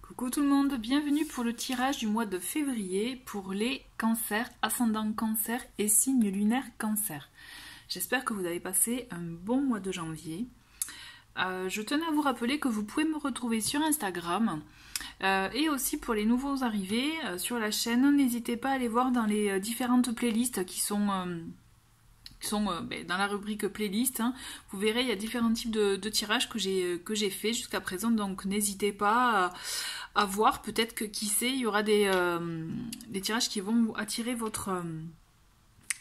Coucou tout le monde, bienvenue pour le tirage du mois de février pour les cancers, ascendant cancer et signe lunaire cancer. J'espère que vous avez passé un bon mois de janvier. Je tenais à vous rappeler que vous pouvez me retrouver sur Instagram et aussi pour les nouveaux arrivés sur la chaîne. N'hésitez pas à aller voir dans les différentes playlists qui sont dans la rubrique playlist. Vous verrez, il y a différents types de tirages que j'ai fait jusqu'à présent, donc n'hésitez pas à voir. Peut-être que qui sait, il y aura des tirages qui vont attirer votre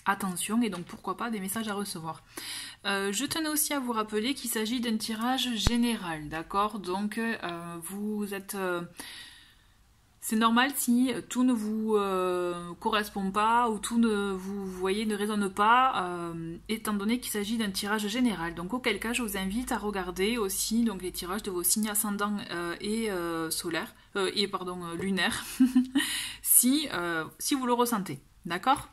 attention et donc pourquoi pas des messages à recevoir. Je tenais aussi à vous rappeler qu'il s'agit d'un tirage général, d'accord? Donc vous êtes... c'est normal si tout ne vous correspond pas ou tout ne résonne pas, étant donné qu'il s'agit d'un tirage général. Donc auquel cas, je vous invite à regarder aussi donc, les tirages de vos signes ascendants et lunaires, si vous le ressentez. D'accord?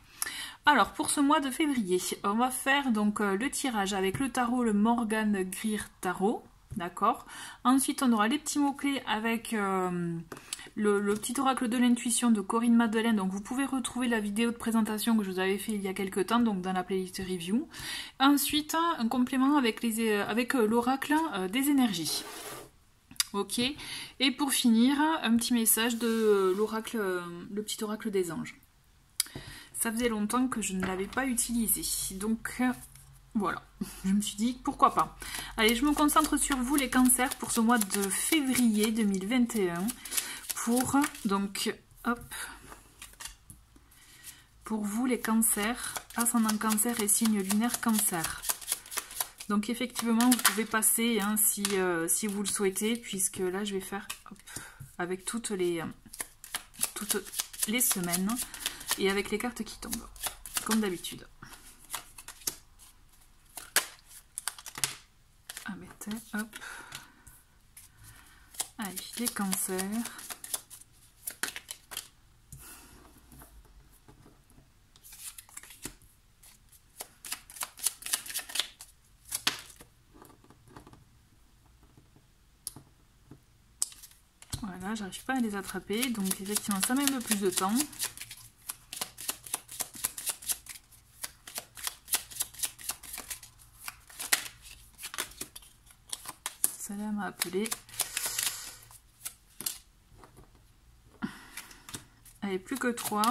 Alors pour ce mois de février, on va faire donc le tirage avec le tarot, le Morgan Greer Tarot. D'accord. Ensuite, on aura les petits mots-clés avec le petit oracle de l'intuition de Corinne Madeleine. Donc, vous pouvez retrouver la vidéo de présentation que je vous avais fait il y a quelques temps, donc dans la playlist review. Ensuite, un complément avec l'oracle des énergies. Ok. Et pour finir, un petit message de l'oracle, le petit oracle des anges. Ça faisait longtemps que je ne l'avais pas utilisé. Donc... voilà, je me suis dit pourquoi pas. Allez, je me concentre sur vous les cancers pour ce mois de février 2021. Pour vous les cancers, ascendant cancer et signe lunaire cancer. Donc effectivement, vous pouvez passer si vous le souhaitez, puisque là je vais faire avec toutes les semaines et avec les cartes qui tombent, comme d'habitude. Hop. Allez, les cancers. Voilà, j'arrive pas à les attraper, donc effectivement ça met un peu plus de temps. Ça m'a appelé. Allez, plus que 3.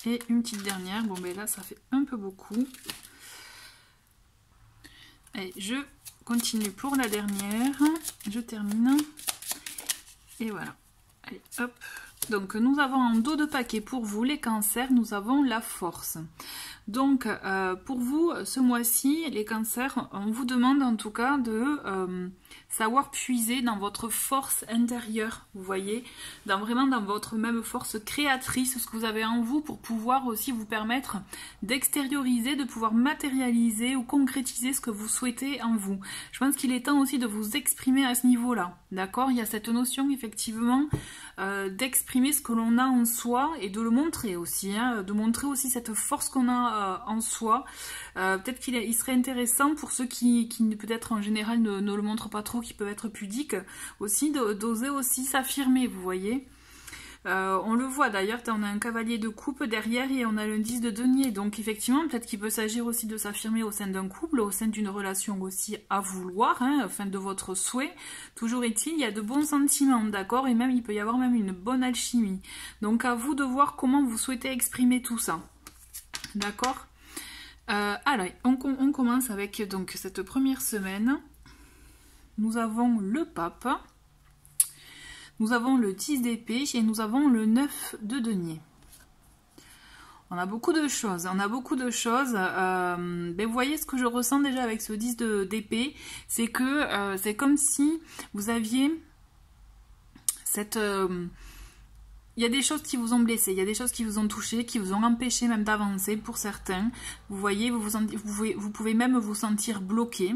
Et une petite dernière. Bon, ben là, ça fait un peu beaucoup. Allez, je continue pour la dernière, je termine, et voilà, allez hop, donc nous avons en dos de paquet pour vous les cancers, nous avons la force. Donc pour vous ce mois-ci les cancers, on vous demande en tout cas de savoir puiser dans votre force intérieure, vous voyez, vraiment dans votre même force créatrice, ce que vous avez en vous pour pouvoir aussi vous permettre d'extérioriser, de pouvoir matérialiser ou concrétiser ce que vous souhaitez en vous. Je pense qu'il est temps aussi de vous exprimer à ce niveau-là, d'accord? Il y a cette notion effectivement d'exprimer ce que l'on a en soi et de le montrer aussi, de montrer aussi cette force qu'on a en soi. Peut-être qu'il serait intéressant pour ceux qui peut-être en général ne le montrent pas trop, qui peuvent être pudiques, aussi d'oser aussi s'affirmer, vous voyez. On le voit d'ailleurs, on a un cavalier de coupe derrière et on a le 10 de denier, donc effectivement peut-être qu'il peut s'agir aussi de s'affirmer au sein d'un couple, au sein d'une relation aussi à vouloir, enfin de votre souhait. Toujours est-il, il y a de bons sentiments, d'accord, et même il peut y avoir même une bonne alchimie. Donc à vous de voir comment vous souhaitez exprimer tout ça, d'accord. Alors on commence avec donc cette première semaine. Nous avons le pape. Nous avons le 10 d'épée et nous avons le 9 de denier. On a beaucoup de choses. Ben vous voyez ce que je ressens déjà avec ce 10 d'épée, c'est que c'est comme si vous aviez cette... il y a des choses qui vous ont blessé, il y a des choses qui vous ont touché, qui vous ont empêché même d'avancer pour certains. Vous voyez, vous pouvez même vous sentir bloqué.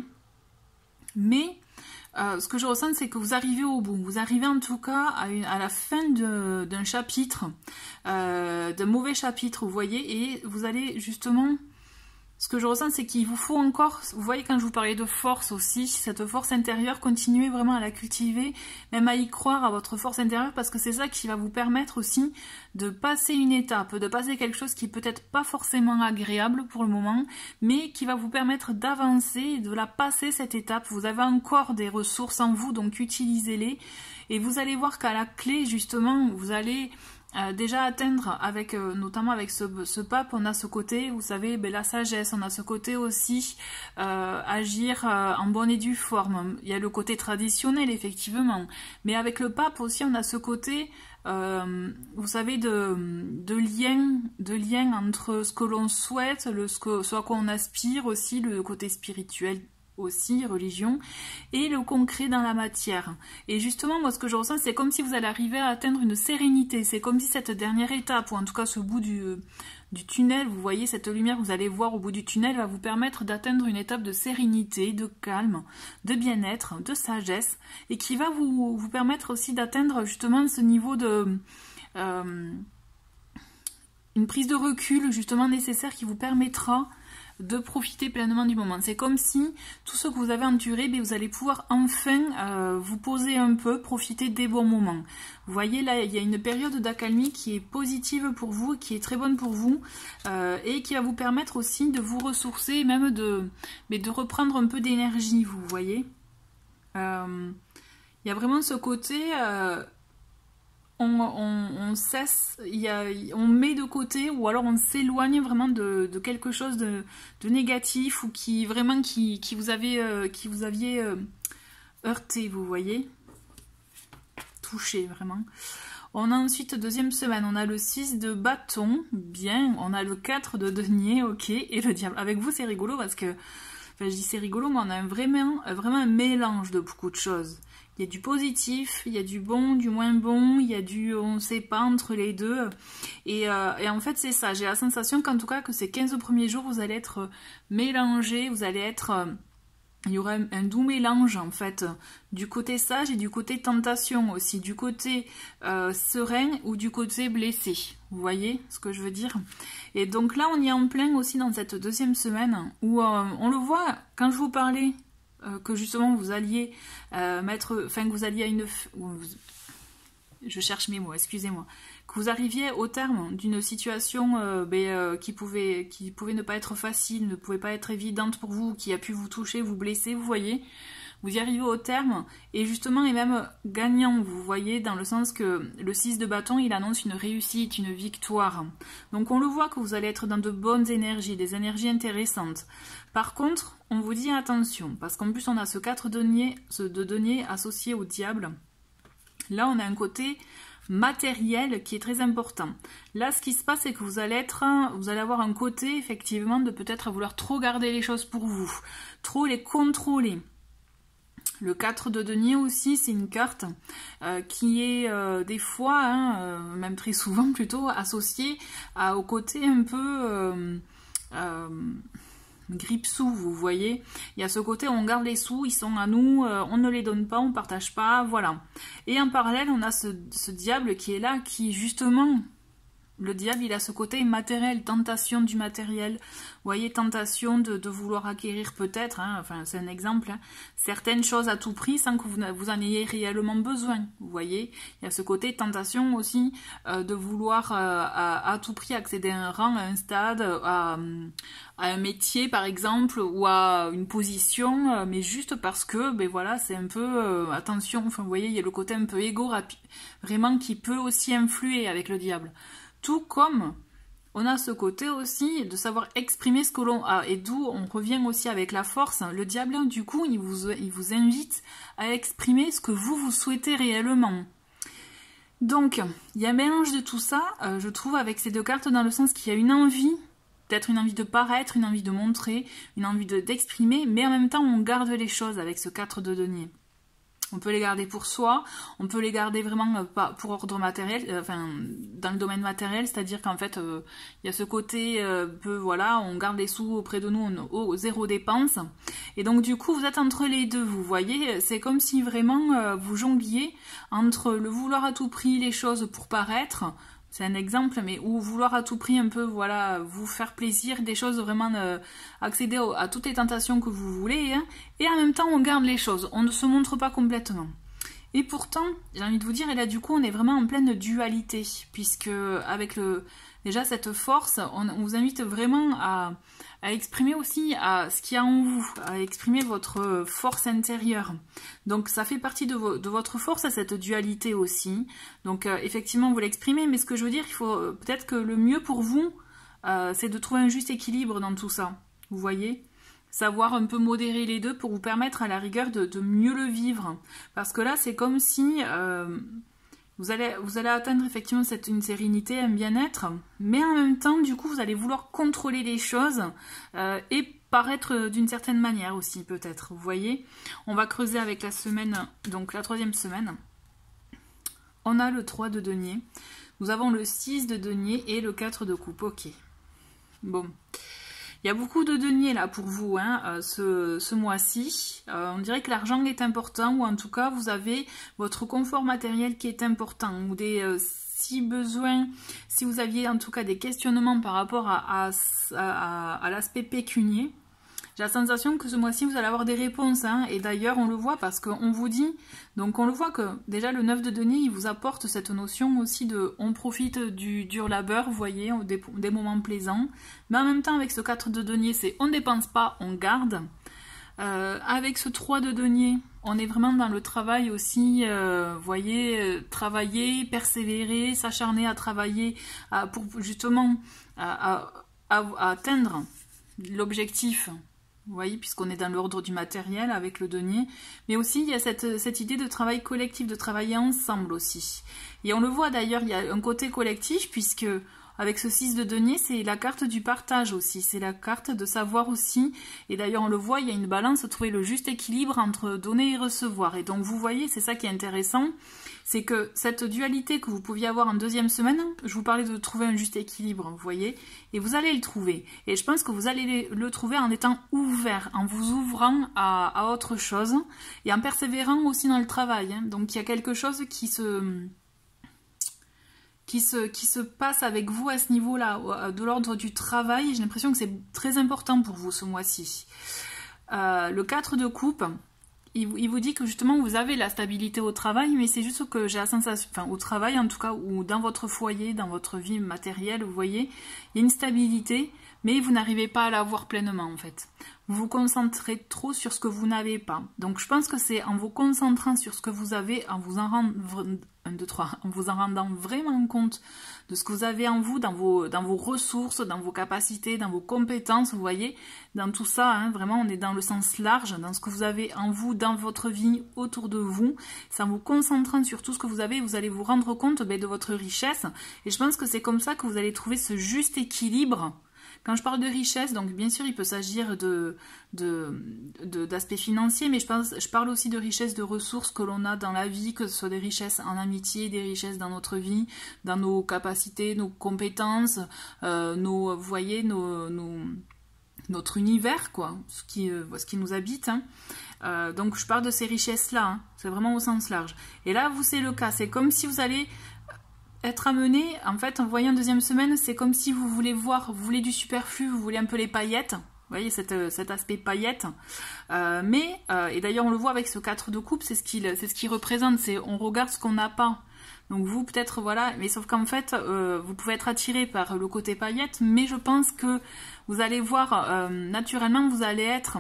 Mais... ce que je ressens, c'est que vous arrivez au bout. Vous arrivez en tout cas à la fin d'un chapitre, d'un mauvais chapitre, vous voyez, et vous allez justement... Ce que je ressens, c'est qu'il vous faut encore, vous voyez quand je vous parlais de force aussi, cette force intérieure, continuez vraiment à la cultiver, même à y croire à votre force intérieure, parce que c'est ça qui va vous permettre aussi de passer une étape, de passer quelque chose qui est peut-être pas forcément agréable pour le moment, mais qui va vous permettre d'avancer, de la passer cette étape. Vous avez encore des ressources en vous, donc utilisez-les, et vous allez voir qu'à la clé, justement, vous allez... déjà atteindre avec notamment avec ce pape, on a ce côté, vous savez, la sagesse, on a ce côté aussi agir en bonne et due forme. Il y a le côté traditionnel effectivement, mais avec le pape aussi on a ce côté vous savez de lien entre ce que l'on souhaite, ce à quoi on aspire, aussi le côté spirituel aussi, religion, et le concret dans la matière. Et justement, moi, ce que je ressens, c'est comme si vous allez arriver à atteindre une sérénité. C'est comme si cette dernière étape, ou en tout cas ce bout du tunnel, vous voyez, cette lumière que vous allez voir au bout du tunnel, va vous permettre d'atteindre une étape de sérénité, de calme, de bien-être, de sagesse, et qui va vous permettre aussi d'atteindre justement ce niveau de... une prise de recul, justement, nécessaire qui vous permettra de profiter pleinement du moment. C'est comme si tout ce que vous avez enduré, vous allez pouvoir enfin vous poser un peu, profiter des bons moments. Vous voyez là, il y a une période d'accalmie qui est positive pour vous, qui est très bonne pour vous, et qui va vous permettre aussi de vous ressourcer, même de reprendre un peu d'énergie, vous voyez. Il y a vraiment ce côté... on cesse, on met de côté ou alors on s'éloigne vraiment de quelque chose de négatif ou qui vous aviez heurté, vous voyez, touché vraiment. On a ensuite deuxième semaine, on a le 6 de bâton, bien, on a le 4 de denier, ok, et le diable. Avec vous c'est rigolo parce que, enfin je dis c'est rigolo, mais on a vraiment un mélange de beaucoup de choses. Il y a du positif, il y a du bon, du moins bon, il y a du on ne sait pas entre les deux. Et en fait, c'est ça. J'ai la sensation qu'en tout cas, que ces 15 premiers jours, vous allez être mélangés, vous allez être... il y aura un doux mélange, en fait, du côté sage et du côté tentation aussi, du côté serein ou du côté blessé. Vous voyez ce que je veux dire? Et donc là, on y est en plein aussi dans cette deuxième semaine où on le voit, quand je vous parlais... que justement vous alliez que vous alliez à une... je cherche mes mots, excusez-moi. Que vous arriviez au terme d'une situation qui pouvait ne pas être facile, ne pouvait pas être évidente pour vous, qui a pu vous toucher, vous blesser, vous voyez. Vous y arrivez au terme, et justement, et même gagnant, vous voyez, dans le sens que le 6 de bâton, il annonce une réussite, une victoire. Donc on le voit que vous allez être dans de bonnes énergies, des énergies intéressantes. Par contre, on vous dit attention, parce qu'en plus on a ce 4 de denier associé au diable. Là, on a un côté matériel qui est très important. Là, ce qui se passe, c'est que vous allez avoir un côté, effectivement, de peut-être vouloir trop garder les choses pour vous, trop les contrôler. Le 4 de denier aussi, c'est une carte qui est des fois, même très souvent plutôt, associée au côté un peu grippe-sous, vous voyez. Il y a ce côté, on garde les sous, ils sont à nous, on ne les donne pas, on ne partage pas, voilà. Et en parallèle, on a ce diable qui est là, qui justement... Le diable, il a ce côté matériel, tentation du matériel. Vous voyez, tentation de vouloir acquérir peut-être, enfin c'est un exemple, certaines choses à tout prix sans que vous en ayez réellement besoin. Vous voyez, il y a ce côté tentation aussi de vouloir à tout prix accéder à un rang, à un stade, à un métier par exemple, ou à une position, mais juste parce que, voilà, c'est un peu, attention, enfin vous voyez, il y a le côté un peu égo, vraiment qui peut aussi influer avec le diable. Tout comme on a ce côté aussi de savoir exprimer ce que l'on a. Et d'où on revient aussi avec la force. Le diable, du coup, il vous invite à exprimer ce que vous souhaitez réellement. Donc, il y a un mélange de tout ça, je trouve, avec ces deux cartes, dans le sens qu'il y a une envie, peut-être une envie de paraître, une envie de montrer, une envie d'exprimer, mais en même temps, on garde les choses avec ce 4 de denier. On peut les garder pour soi, on peut les garder vraiment pas pour ordre matériel, enfin dans le domaine matériel, c'est-à-dire qu'en fait il y a ce côté voilà, on garde les sous auprès de nous, zéro dépense. Et donc du coup vous êtes entre les deux, vous voyez, c'est comme si vraiment vous jongliez entre le vouloir à tout prix les choses pour paraître. C'est un exemple, mais ou vouloir à tout prix un peu, voilà, vous faire plaisir, des choses vraiment, accéder à toutes les tentations que vous voulez, hein, et en même temps on garde les choses, on ne se montre pas complètement. Et pourtant, j'ai envie de vous dire, et là du coup on est vraiment en pleine dualité, puisque avec déjà cette force, on vous invite vraiment à exprimer aussi ce qu'il y a en vous, à exprimer votre force intérieure. Donc ça fait partie de votre force, cette dualité aussi. Donc effectivement vous l'exprimez, mais ce que je veux dire, il faut peut-être que le mieux pour vous, c'est de trouver un juste équilibre dans tout ça. Vous voyez ? Savoir un peu modérer les deux pour vous permettre à la rigueur de mieux le vivre. Parce que là c'est comme si... Vous allez atteindre effectivement une sérénité, un bien-être, mais en même temps, du coup, vous allez vouloir contrôler les choses et paraître d'une certaine manière aussi, peut-être. Vous voyez, on va creuser avec la semaine, donc la 3e semaine. On a le 3 de denier, nous avons le 6 de denier et le 4 de coupe. Ok. Bon. Il y a beaucoup de deniers là pour vous hein, ce mois-ci. On dirait que l'argent est important ou en tout cas vous avez votre confort matériel qui est important ou si besoin, si vous aviez en tout cas des questionnements par rapport à l'aspect pécunier. J'ai la sensation que ce mois-ci, vous allez avoir des réponses. Hein, et d'ailleurs, on le voit parce qu'on vous dit... Donc, on le voit que déjà, le 9 de denier, il vous apporte cette notion aussi de... On profite du dur labeur, vous voyez, des moments plaisants. Mais en même temps, avec ce 4 de denier, c'est on ne dépense pas, on garde. Avec ce 3 de denier, on est vraiment dans le travail aussi, vous voyez, travailler, persévérer, s'acharner à travailler pour justement à atteindre l'objectif. Vous voyez, puisqu'on est dans l'ordre du matériel avec le denier. Mais aussi, il y a cette idée de travail collectif, de travailler ensemble aussi. Et on le voit d'ailleurs, il y a un côté collectif, puisque avec ce 6 de denier, c'est la carte du partage aussi. C'est la carte de savoir aussi. Et d'ailleurs, on le voit, il y a une balance, trouver le juste équilibre entre donner et recevoir. Et donc, vous voyez, c'est ça qui est intéressant. C'est que cette dualité que vous pouviez avoir en 2e semaine, je vous parlais de trouver un juste équilibre, vous voyez, et vous allez le trouver. Et je pense que vous allez le trouver en étant ouvert, en vous ouvrant à autre chose, et en persévérant aussi dans le travail. Hein. Donc il y a quelque chose qui se passe avec vous à ce niveau-là, de l'ordre du travail. J'ai l'impression que c'est très important pour vous ce mois-ci. Le 4 de coupe... Il vous dit que justement vous avez la stabilité au travail, mais c'est juste que j'ai la sensation, enfin au travail en tout cas, ou dans votre foyer, dans votre vie matérielle, vous voyez, il y a une stabilité, mais vous n'arrivez pas à la voir pleinement en fait. Vous vous concentrez trop sur ce que vous n'avez pas. Donc je pense que c'est en vous concentrant sur ce que vous avez, en vous en rendant vraiment compte de ce que vous avez en vous, dans vos ressources, dans vos capacités, dans vos compétences, vous voyez, dans tout ça, hein, vraiment on est dans le sens large, dans ce que vous avez en vous, dans votre vie, autour de vous. C'est en vous concentrant sur tout ce que vous avez, vous allez vous rendre compte de votre richesse. Et je pense que c'est comme ça que vous allez trouver ce juste équilibre. Quand je parle de richesse, donc bien sûr il peut s'agir d'aspects financiers, mais je parle aussi de richesse de ressources que l'on a dans la vie, que ce soit des richesses en amitié, des richesses dans notre vie, dans nos capacités, nos compétences, vous voyez, notre univers, quoi, ce qui nous habite. Hein. Donc je parle de ces richesses-là, hein, c'est vraiment au sens large. Et là, vous, c'est le cas, c'est comme si vous allez... être amené, en fait, en voyant 2e semaine, c'est comme si vous voulez du superflu, vous voulez un peu les paillettes, vous voyez cet aspect paillettes, et d'ailleurs on le voit avec ce 4 de coupe, c'est ce qu'il représente, c'est on regarde ce qu'on n'a pas. Donc vous peut-être, voilà, mais sauf qu'en fait, vous pouvez être attiré par le côté paillettes, mais je pense que vous allez voir, naturellement, vous allez être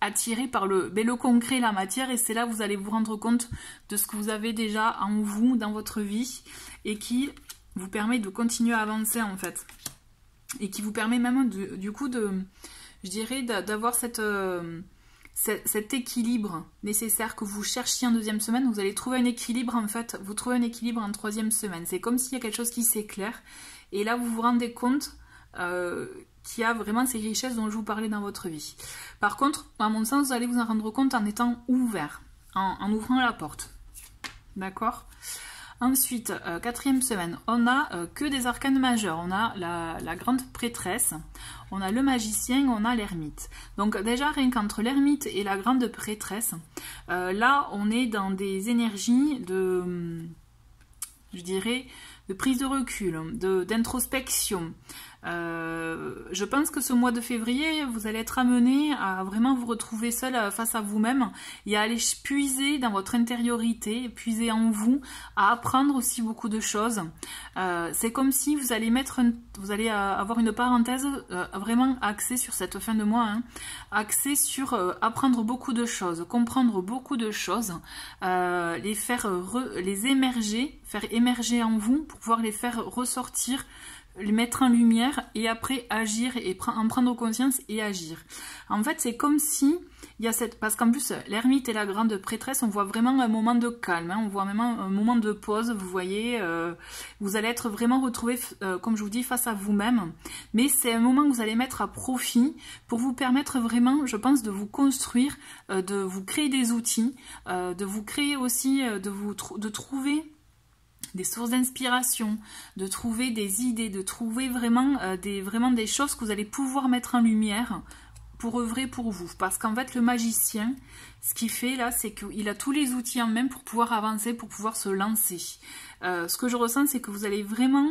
attiré par le concret, la matière, et c'est là que vous allez vous rendre compte de ce que vous avez déjà en vous, dans votre vie, et qui vous permet de continuer à avancer en fait. Et qui vous permet même du coup je dirais, d'avoir cet équilibre nécessaire que vous cherchiez en 2e semaine. Vous allez trouver un équilibre en fait, vous trouvez un équilibre en 3e semaine. C'est comme s'il y a quelque chose qui s'éclaire, et là vous vous rendez compte qu'il y a vraiment ces richesses dont je vous parlais dans votre vie. Par contre, à mon sens, vous allez vous en rendre compte en étant ouvert. en ouvrant la porte. D'accord? Ensuite, 4e semaine, on a que des arcanes majeurs. On a la grande prêtresse, on a le magicien, on a l'ermite. Donc déjà, rien qu'entre l'ermite et la grande prêtresse, là, on est dans des énergies de, je dirais, de prise de recul, d'introspection. Je pense que ce mois de février, vous allez être amené à vraiment vous retrouver seul face à vous-même et à aller puiser dans votre intériorité, puiser en vous, à apprendre aussi beaucoup de choses. C'est comme si vous allez avoir une parenthèse vraiment axée sur cette fin de mois, hein, axée sur apprendre beaucoup de choses, comprendre beaucoup de choses, les émerger, faire émerger en vous pour pouvoir les faire ressortir, les mettre en lumière et après agir et en prendre conscience et agir. En fait, c'est comme si il y a parce qu'en plus l'ermite et la grande prêtresse, on voit vraiment un moment de calme, hein, on voit vraiment un moment de pause. Vous voyez, vous allez être vraiment retrouvé, comme je vous dis, face à vous-même. Mais c'est un moment que vous allez mettre à profit pour vous permettre vraiment, je pense, de vous construire, de vous créer des outils, de vous créer aussi, de trouver des sources d'inspiration, de trouver des idées, de trouver vraiment des choses que vous allez pouvoir mettre en lumière pour œuvrer pour vous. Parce qu'en fait, le magicien, ce qu'il fait là, c'est qu'il a tous les outils en main pour pouvoir avancer, pour pouvoir se lancer. Ce que je ressens, c'est que vous allez vraiment...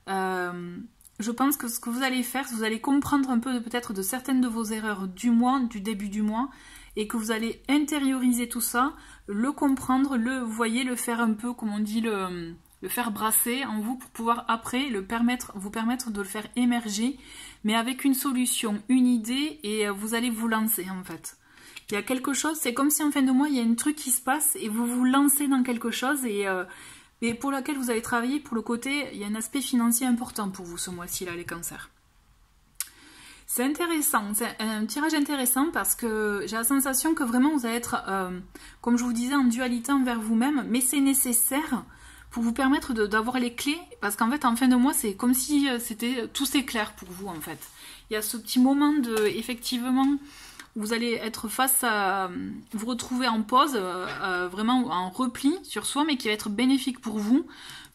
je pense que ce que vous allez faire, vous allez comprendre un peu peut-être de certaines de vos erreurs du début du mois, et que vous allez intérioriser tout ça, le comprendre, vous voyez, le faire un peu, comme on dit, le faire brasser en vous pour pouvoir après vous permettre de le faire émerger, mais avec une solution, une idée, et vous allez vous lancer en fait. Il y a quelque chose, c'est comme si en fin de mois, il y a un truc qui se passe et vous vous lancez dans quelque chose et pour laquelle vous allez travailler. Pour le côté, il y a un aspect financier important pour vous ce mois-ci là, les cancers. C'est intéressant, c'est un tirage intéressant parce que j'ai la sensation que vraiment vous allez être, comme je vous disais, en dualité envers vous-même, mais c'est nécessaire pour vous permettre d'avoir les clés, parce qu'en fait en fin de mois c'est comme si tout s'éclaire pour vous en fait. Il y a ce petit moment de, effectivement, vous allez être face à, vous retrouver en pause, vraiment en repli sur soi, mais qui va être bénéfique pour vous,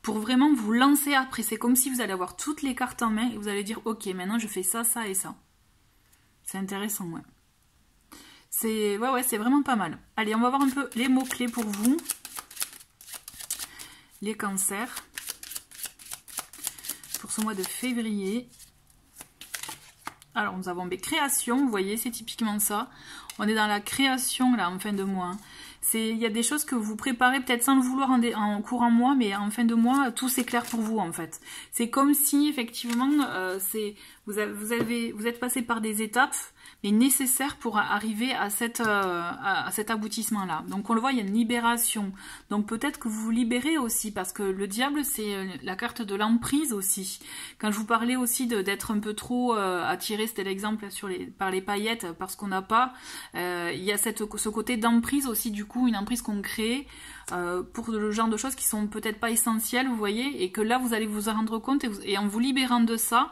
pour vraiment vous lancer après. C'est comme si vous allez avoir toutes les cartes en main et vous allez dire ok, maintenant je fais ça, ça et ça. C'est intéressant, ouais. C'est vraiment pas mal. Allez, on va voir un peu les mots-clés pour vous. Les cancers. Pour ce mois de février. Alors, nous avons des créations, vous voyez, c'est typiquement ça. On est dans la création, là, en fin de mois. Il y a des choses que vous préparez peut-être sans le vouloir en courant mois, mais en fin de mois, tout s'éclaire pour vous, en fait. C'est comme si, effectivement, vous êtes passé par des étapes, mais nécessaires pour arriver à cet aboutissement-là. Donc, on le voit, il y a une libération. Donc, peut-être que vous vous libérez aussi, parce que le diable, c'est la carte de l'emprise aussi. Quand je vous parlais aussi d'être un peu trop attiré, c'était l'exemple par les paillettes, parce qu'on n'a pas... il y a ce côté d'emprise aussi, du coup, une emprise qu'on crée pour le genre de choses qui sont peut-être pas essentielles, vous voyez, et que là, vous allez vous en rendre compte, et en vous libérant de ça,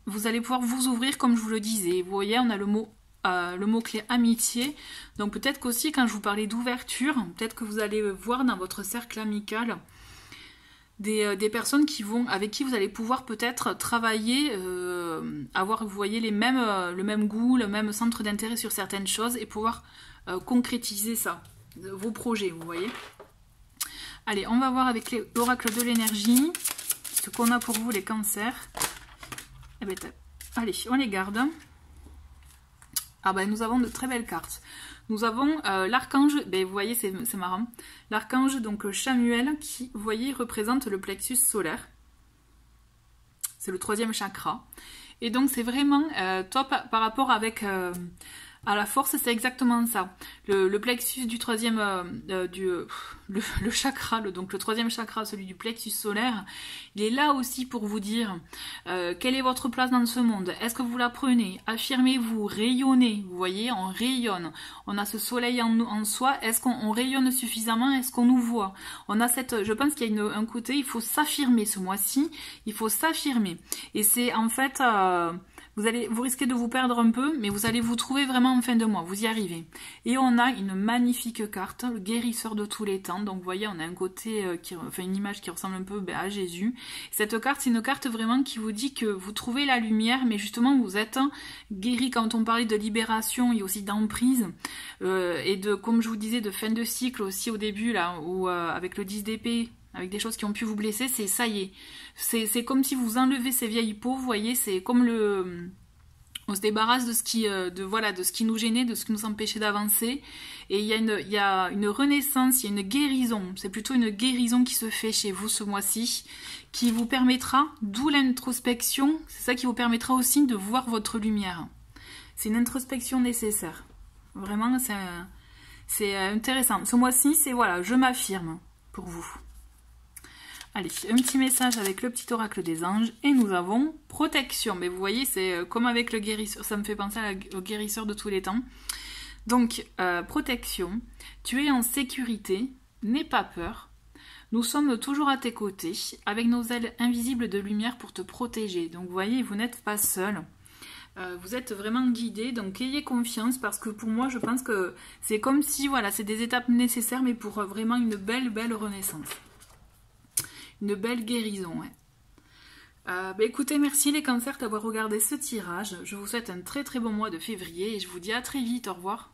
vous allez pouvoir vous ouvrir comme je vous le disais. Vous voyez, on a le mot-clé amitié. Donc peut-être qu'aussi, quand je vous parlais d'ouverture, peut-être que vous allez voir dans votre cercle amical des personnes avec qui vous allez pouvoir peut-être travailler, avoir, vous voyez, le même goût, le même centre d'intérêt sur certaines choses et pouvoir concrétiser ça, vos projets, vous voyez. Allez, on va voir avec l'oracle de l'énergie ce qu'on a pour vous, les cancers. Eh ben, allez, on les garde. Ah ben, nous avons de très belles cartes. Nous avons l'archange, ben, vous voyez, c'est marrant. L'archange, donc Chamuel, qui, vous voyez, représente le plexus solaire. C'est le 3e chakra. Et donc, c'est vraiment top par rapport avec... à la force, c'est exactement ça. Le plexus du 3e, le chakra, donc le 3e chakra, celui du plexus solaire, il est là aussi pour vous dire quelle est votre place dans ce monde. Est-ce que vous la prenez? Affirmez-vous, rayonnez. Vous voyez, on rayonne. On a ce soleil en soi. Est-ce qu'on rayonne suffisamment? Est-ce qu'on nous voit? On a je pense qu'il y a un côté, il faut s'affirmer ce mois-ci. Il faut s'affirmer. Et c'est en fait... vous risquez de vous perdre un peu, mais vous allez vous trouver vraiment en fin de mois, vous y arrivez. Et on a une magnifique carte, le guérisseur de tous les temps. Donc vous voyez, on a un côté, une image qui ressemble un peu à Jésus. Cette carte, c'est une carte vraiment qui vous dit que vous trouvez la lumière, mais justement vous êtes guéri. Quand on parlait de libération, il y a aussi d'emprise, et de, comme je vous disais, de fin de cycle aussi au début, là, où avec le 10 d'épée, avec des choses qui ont pu vous blesser, c'est ça y est. C'est comme si vous enlevez ces vieilles peaux, vous voyez, c'est comme on se débarrasse de ce qui nous gênait, de ce qui nous empêchait d'avancer. Et il y a une renaissance, il y a une guérison. C'est plutôt une guérison qui se fait chez vous ce mois-ci, qui vous permettra, d'où l'introspection, c'est ça qui vous permettra aussi de voir votre lumière. C'est une introspection nécessaire. Vraiment, c'est intéressant. Ce mois-ci, c'est voilà, je m'affirme pour vous. Allez, un petit message avec le petit oracle des anges. Et nous avons protection. Mais vous voyez, c'est comme avec le guérisseur. Ça me fait penser au guérisseur de tous les temps. Donc, protection. Tu es en sécurité. N'aie pas peur. Nous sommes toujours à tes côtés. Avec nos ailes invisibles de lumière pour te protéger. Donc, vous voyez, vous n'êtes pas seul. Vous êtes vraiment guidé. Donc, ayez confiance. Parce que pour moi, je pense que c'est comme si, voilà, c'est des étapes nécessaires. Mais pour vraiment une belle, belle renaissance. Une belle guérison, ouais. Écoutez, merci les cancers d'avoir regardé ce tirage. Je vous souhaite un très très bon mois de février et je vous dis à très vite. Au revoir.